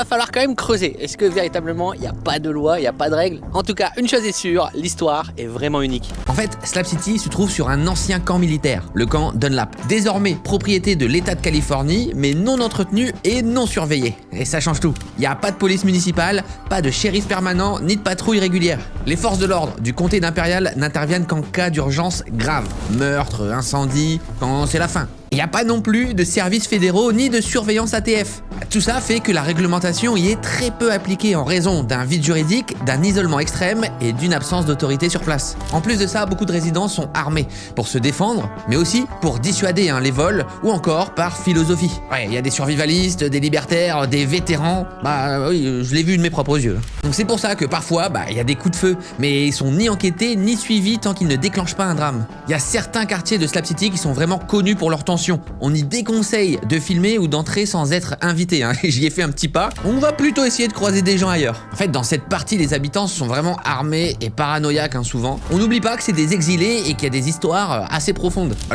Va falloir quand même creuser. Est-ce que véritablement il n'y a pas de loi, il n'y a pas de règles? En tout cas, une chose est sûre, l'histoire est vraiment unique. En fait, Slab City se trouve sur un ancien camp militaire, le camp Dunlap. Désormais propriété de l'État de Californie, mais non entretenu et non surveillé. Et ça change tout. Il n'y a pas de police municipale, pas de shérif permanent, ni de patrouille régulière. Les forces de l'ordre du comté d'Imperial n'interviennent qu'en cas d'urgence grave. Meurtre, incendie, quand c'est la fin. Il n'y a pas non plus de services fédéraux ni de surveillance ATF. Tout ça fait que la réglementation y est très peu appliquée en raison d'un vide juridique, d'un isolement extrême et d'une absence d'autorité sur place. En plus de ça, beaucoup de résidents sont armés pour se défendre, mais aussi pour dissuader les vols ou encore par philosophie. Ouais, il y a des survivalistes, des libertaires, des vétérans. Bah oui, je l'ai vu de mes propres yeux. Donc c'est pour ça que parfois, il y a des coups de feu, mais ils sont ni enquêtés ni suivis tant qu'ils ne déclenchent pas un drame. Il y a certains quartiers de Slab City qui sont vraiment connus pour leur tension. On y déconseille de filmer ou d'entrer sans être invité. J'y ai fait un petit pas. On va plutôt essayer de croiser des gens ailleurs. En fait, dans cette partie, les habitants sont vraiment armés et paranoïaques souvent. On n'oublie pas que c'est des exilés et qu'il y a des histoires assez profondes.